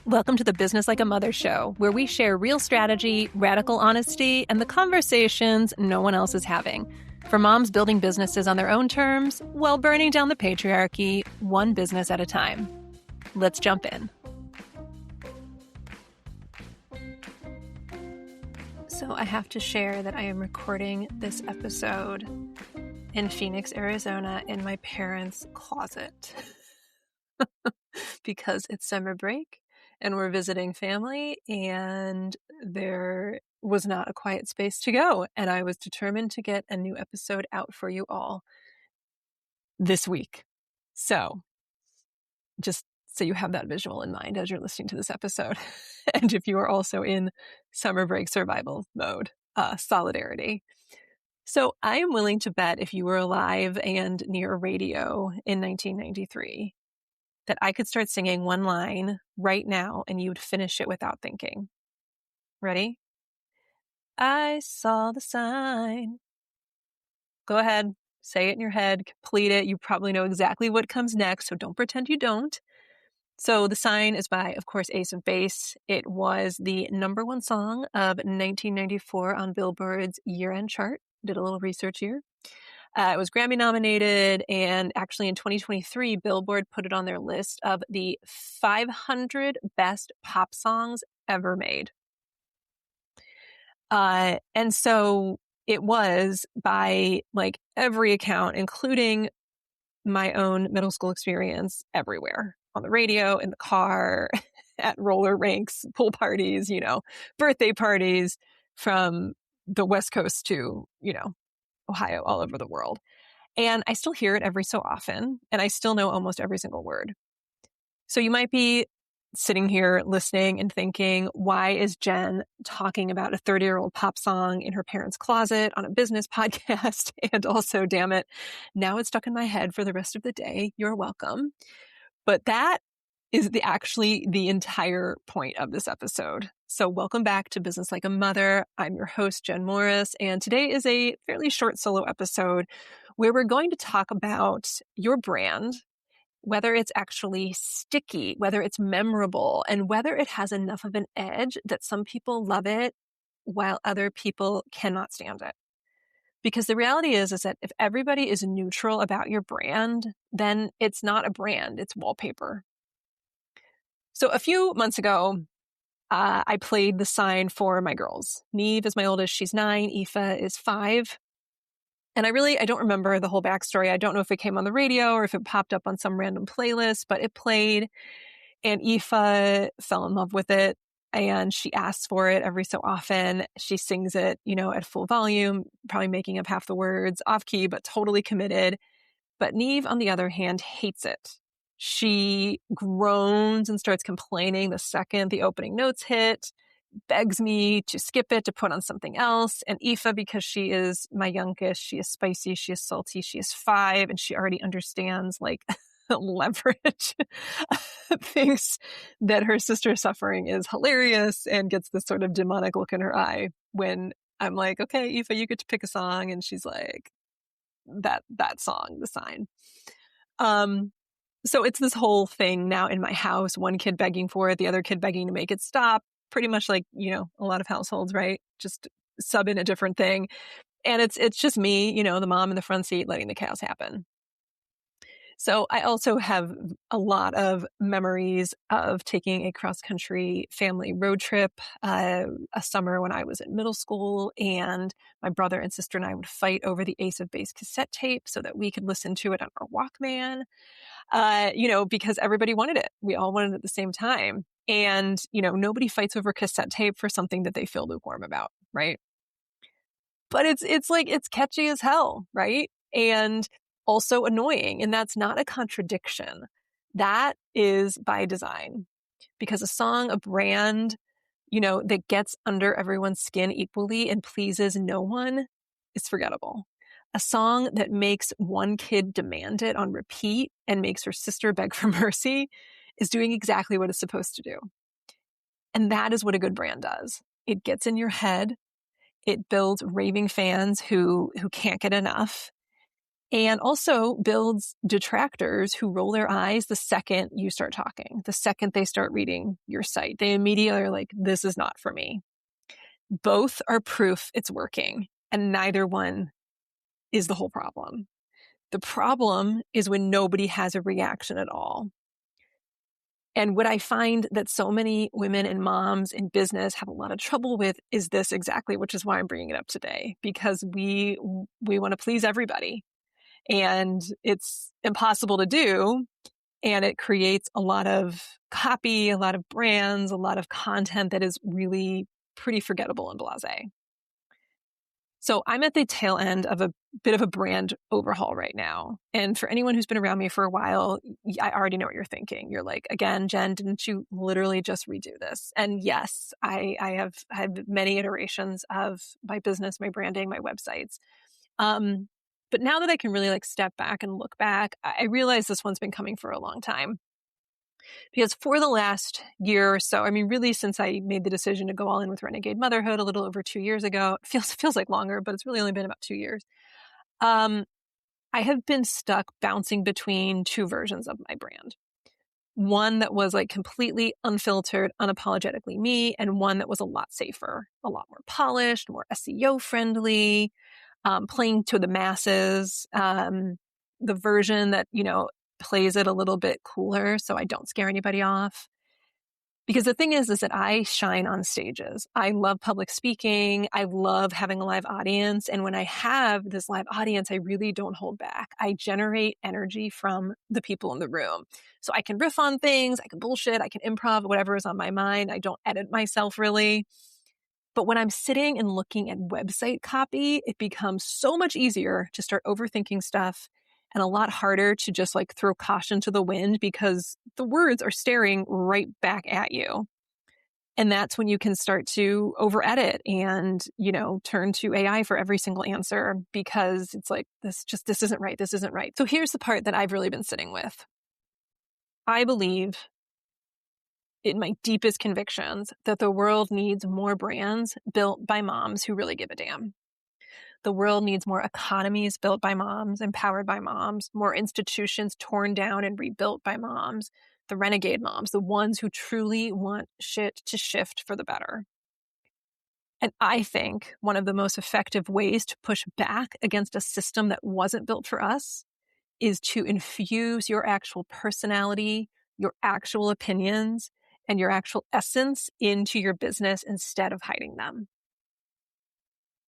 Welcome to the Business Like a Mother show, where we share real strategy, radical honesty, and the conversations no one else is having. For moms building businesses on their own terms while burning down the patriarchy, one business at a time. Let's jump in. So I have to share that I am recording this episode in Phoenix, Arizona, in my parents' closet because it's summer break. And we're visiting family, and there was not a quiet space to go. And I was determined to get a new episode out for you all this week. So just so you have that visual in mind as you're listening to this episode. And if you are also in summer break survival mode, solidarity. So I am willing to bet if you were alive and near a radio in 1993, that I could start singing one line right now and you would finish it without thinking. Ready? I saw the sign. Go ahead, say it in your head, complete it. You probably know exactly what comes next, so don't pretend you don't. So The Sign is by, of course, Ace of Base. It was the #1 song of 1994 on Billboard's year-end chart. Did a little research here. It was Grammy nominated, and actually in 2023, Billboard put it on their list of the 500 best pop songs ever made. And so it was, by like every account, including my own middle school experience, everywhere. On the radio, in the car, at roller rinks, pool parties, birthday parties, from the West Coast to, Ohio, all over the world. And I still hear it every so often, and I still know almost every single word. So you might be sitting here listening and thinking, why is Jen talking about a 30-year-old pop song in her parents' closet on a business podcast? And also, damn it, now it's stuck in my head for the rest of the day. You're welcome. But that is actually the entire point of this episode. So welcome back to Business Like a Mother. I'm your host, Jen Morris, and today is a fairly short solo episode where we're going to talk about your brand, whether it's actually sticky, whether it's memorable, and whether it has enough of an edge that some people love it while other people cannot stand it. Because the reality is that if everybody is neutral about your brand, then it's not a brand, it's wallpaper. So a few months ago, I played The Sign for my girls. Neve is my oldest, she's 9, Aoife is 5. And I don't remember the whole backstory. I don't know if it came on the radio or if it popped up on some random playlist, but it played, and Aoife fell in love with it. And she asks for it every so often. She sings it, at full volume, probably making up half the words, off key, but totally committed. But Neve, on the other hand, hates it. She groans and starts complaining the second the opening notes hit, begs me to skip it, to put on something else. And Aoife, because she is my youngest, she is spicy, she is salty, she is 5, and she already understands leverage, thinks that her sister's suffering is hilarious and gets this sort of demonic look in her eye when I'm like, okay, Aoife, you get to pick a song. And she's like, that song, The Sign. So it's this whole thing now in my house, one kid begging for it, the other kid begging to make it stop, pretty much like, a lot of households, right? Just sub in a different thing. And it's just me, the mom in the front seat letting the chaos happen. So I also have a lot of memories of taking a cross-country family road trip, a summer when I was in middle school, and my brother and sister and I would fight over the Ace of Base cassette tape so that we could listen to it on our Walkman, because everybody wanted it. We all wanted it at the same time. And, nobody fights over cassette tape for something that they feel lukewarm about, right? But it's catchy as hell, right? And also annoying. And that's not a contradiction. That is by design. Because a song, a brand, that gets under everyone's skin equally and pleases no one is forgettable. A song that makes one kid demand it on repeat and makes her sister beg for mercy is doing exactly what it's supposed to do. And that is what a good brand does. It gets in your head. It builds raving fans who can't get enough. and also builds detractors who roll their eyes the second you start talking, the second they start reading your site. They immediately are like, this is not for me. Both are proof it's working, and neither one is the whole problem. The problem is when nobody has a reaction at all. And what I find that so many women and moms in business have a lot of trouble with is this exactly, which is why I'm bringing it up today, because we want to please everybody. And it's impossible to do. And it creates a lot of copy, a lot of brands, a lot of content that is really pretty forgettable and blasé. So I'm at the tail end of a bit of a brand overhaul right now. And for anyone who's been around me for a while, I already know what you're thinking. You're like, again, Jen, didn't you literally just redo this? And yes, I have had many iterations of my business, my branding, my websites. But now that I can really like step back and look back, I realize this one's been coming for a long time. Because for the last year or so, I mean, really since I made the decision to go all in with Renegade Motherhood a little over 2 years ago, it feels like longer, but it's really only been about 2 years. I have been stuck bouncing between two versions of my brand. One that was like completely unfiltered, unapologetically me, and one that was a lot safer, a lot more polished, more SEO friendly, playing to the masses. The version that, plays it a little bit cooler so I don't scare anybody off. Because the thing is that I shine on stages. I love public speaking. I love having a live audience. And when I have this live audience, I really don't hold back. I generate energy from the people in the room. So I can riff on things, I can bullshit, I can improv, whatever is on my mind. I don't edit myself really. But when I'm sitting and looking at website copy, it becomes so much easier to start overthinking stuff and a lot harder to just like throw caution to the wind because the words are staring right back at you. And that's when you can start to over edit and, turn to AI for every single answer because it's like, this isn't right. This isn't right. So here's the part that I've really been sitting with. I believe in my deepest convictions that the world needs more brands built by moms who really give a damn. The world needs more economies built by moms, empowered by moms, more institutions torn down and rebuilt by moms, the renegade moms, the ones who truly want shit to shift for the better. And I think one of the most effective ways to push back against a system that wasn't built for us is to infuse your actual personality, your actual opinions, and your actual essence into your business instead of hiding them.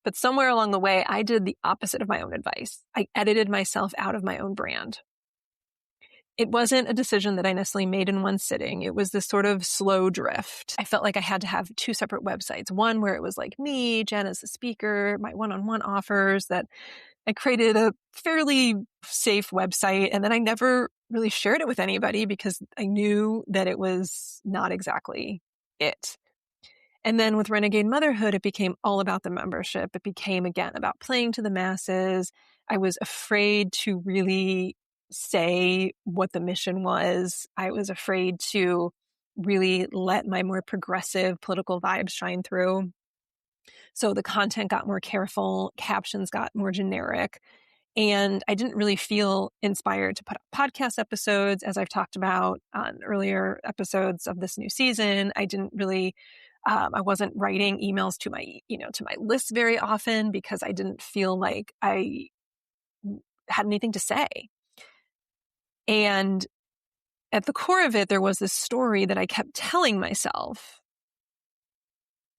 But somewhere along the way, I did the opposite of my own advice. I edited myself out of my own brand. It wasn't a decision that I necessarily made in one sitting. It was this sort of slow drift. I felt like I had to have two separate websites. One where it was like me, Jen as the speaker, my one-on-one offers, that I created a fairly safe website. And then I never really shared it with anybody because I knew that it was not exactly it. And then with Renegade Motherhood, it became all about the membership. It became, again, about playing to the masses. I was afraid to really say what the mission was. I was afraid to really let my more progressive political vibes shine through. So the content got more careful, captions got more generic. And I didn't really feel inspired to put up podcast episodes, as I've talked about on earlier episodes of this new season. I didn't really, I wasn't writing emails to my list very often because I didn't feel like I had anything to say. And at the core of it, there was this story that I kept telling myself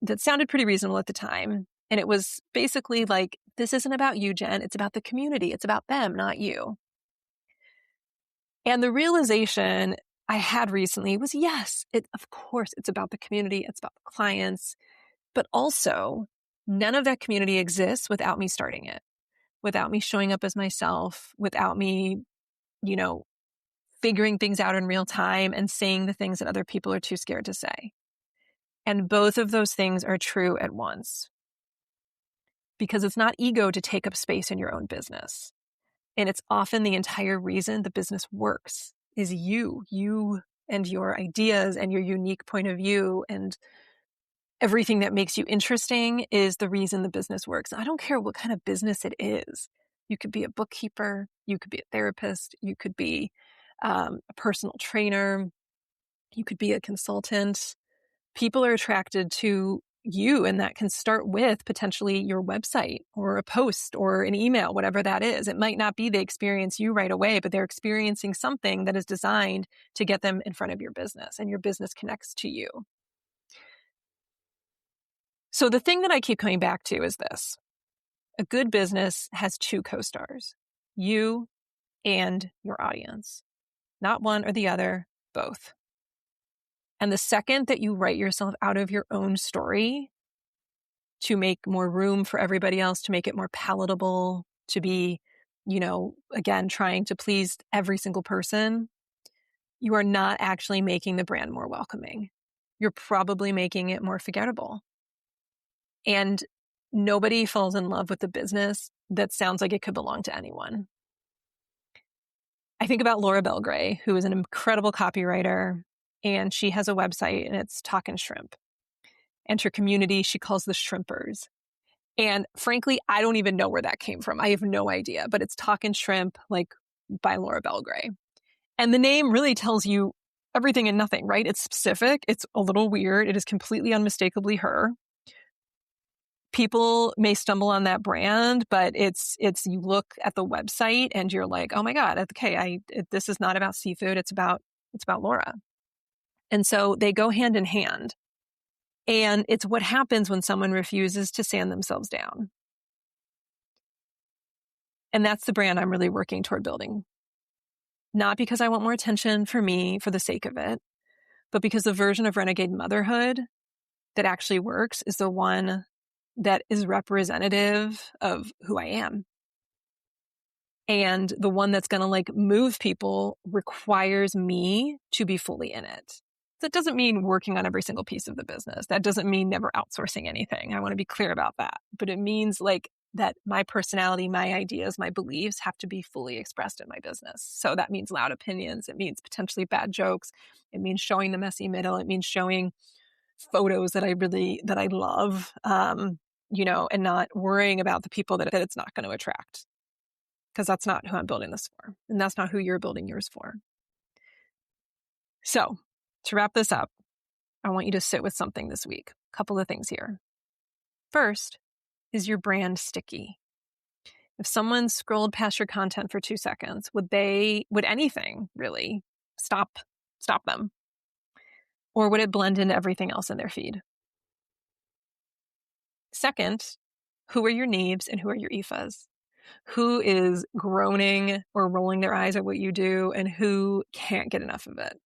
that sounded pretty reasonable at the time. And it was basically like, this isn't about you, Jen. It's about the community. It's about them, not you. And the realization I had recently was, yes, of course, it's about the community. It's about the clients. But also, none of that community exists without me starting it, without me showing up as myself, without me, figuring things out in real time and saying the things that other people are too scared to say. And both of those things are true at once. Because it's not ego to take up space in your own business. And it's often the entire reason the business works is you and your ideas and your unique point of view and everything that makes you interesting is the reason the business works. I don't care what kind of business it is. You could be a bookkeeper. You could be a therapist. You could be a personal trainer. You could be a consultant. People are attracted to you, and that can start with potentially your website or a post or an email, whatever that is. It might not be they experience you right away, but they're experiencing something that is designed to get them in front of your business, and your business connects to you. So the thing that I keep coming back to is this. A good business has two co-stars, you and your audience. Not one or the other, both. And the second that you write yourself out of your own story to make more room for everybody else, to make it more palatable, to be, again, trying to please every single person, you are not actually making the brand more welcoming. You're probably making it more forgettable. And nobody falls in love with the business that sounds like it could belong to anyone. I think about Laura Belgray, who is an incredible copywriter, and she has a website, and it's Talkin' Shrimp. And her community, she calls the Shrimpers. And frankly, I don't even know where that came from. I have no idea, but it's Talkin' Shrimp, like by Laura Belgray. And the name really tells you everything and nothing, right? It's specific. It's a little weird. It is completely unmistakably her. People may stumble on that brand, but it's you look at the website and you're like, oh my God, okay, this is not about seafood. It's about Laura. And so they go hand in hand. And it's what happens when someone refuses to sand themselves down. And that's the brand I'm really working toward building. Not because I want more attention for me for the sake of it, but because the version of Renegade motherhood that actually works is the one that is representative of who I am. And the one that's going to move people requires me to be fully in it. That doesn't mean working on every single piece of the business. That doesn't mean never outsourcing anything. I want to be clear about that. But it means that my personality, my ideas, my beliefs have to be fully expressed in my business. So that means loud opinions. It means potentially bad jokes. It means showing the messy middle. It means showing photos that I love, and not worrying about the people that it's not going to attract. Because that's not who I'm building this for. And that's not who you're building yours for. So to wrap this up, I want you to sit with something this week. A couple of things here. First, is your brand sticky? If someone scrolled past your content for 2 seconds, would anything really stop them? Or would it blend into everything else in their feed? Second, who are your neebs and who are your ephas? Who is groaning or rolling their eyes at what you do, and who can't get enough of it?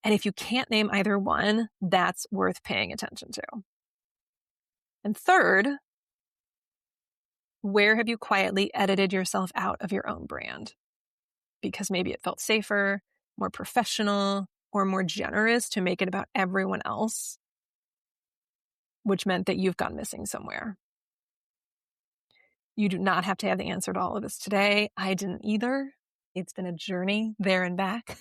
And if you can't name either one, that's worth paying attention to. And third, where have you quietly edited yourself out of your own brand? Because maybe it felt safer, more professional, or more generous to make it about everyone else, which meant that you've gone missing somewhere. You do not have to have the answer to all of this today. I didn't either. It's been a journey there and back.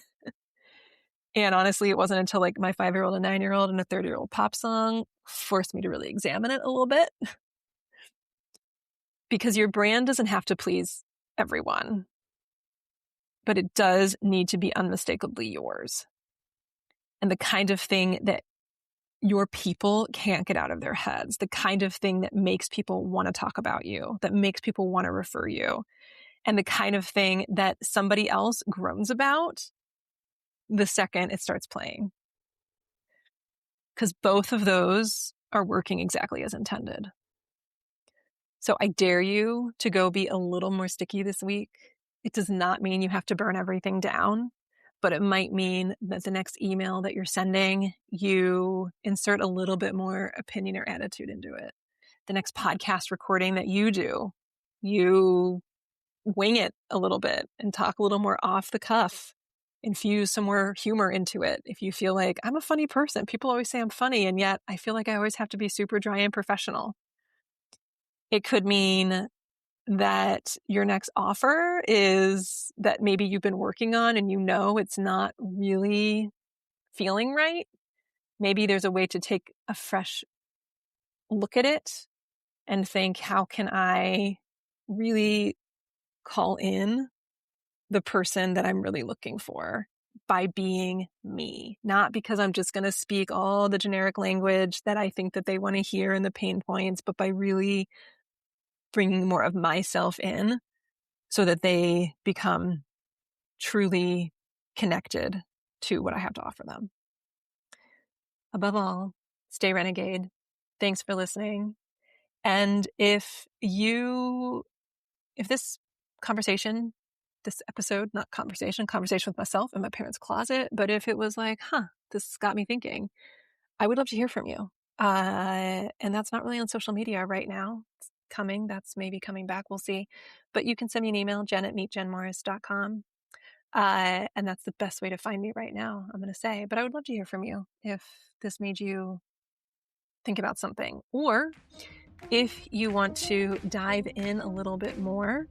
And honestly, it wasn't until my 5-year-old, a 9-year-old, and a 30-year-old pop song forced me to really examine it a little bit. Because your brand doesn't have to please everyone, but it does need to be unmistakably yours. And the kind of thing that your people can't get out of their heads, the kind of thing that makes people want to talk about you, that makes people want to refer you, and the kind of thing that somebody else groans about the second it starts playing. Because both of those are working exactly as intended. So I dare you to go be a little more sticky this week. It does not mean you have to burn everything down, but it might mean that the next email that you're sending, you insert a little bit more opinion or attitude into it. The next podcast recording that you do, you wing it a little bit and talk a little more off the cuff. Infuse some more humor into it. If you feel like I'm a funny person, people always say I'm funny, and yet I feel like I always have to be super dry and professional. It could mean that your next offer is that maybe you've been working on and it's not really feeling right. Maybe there's a way to take a fresh look at it and think, how can I really call in the person that I'm really looking for by being me, not because I'm just going to speak all the generic language that I think that they want to hear and the pain points, but by really bringing more of myself in so that they become truly connected to what I have to offer them. Above all, stay renegade. Thanks for listening. And if this conversation, this episode, not conversation with myself in my parents' closet, but if it was like, this got me thinking, I would love to hear from you. And that's not really on social media right now. It's coming. That's maybe coming back. We'll see. But you can send me an email, jen@meetjenmorris.com. And that's the best way to find me right now, I'm going to say. But I would love to hear from you if this made you think about something. Or if you want to dive in a little bit more,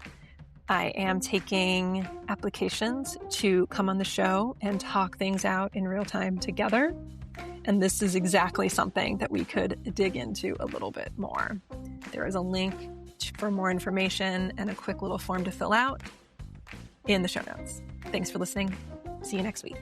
I am taking applications to come on the show and talk things out in real time together. And this is exactly something that we could dig into a little bit more. There is a link for more information and a quick little form to fill out in the show notes. Thanks for listening. See you next week.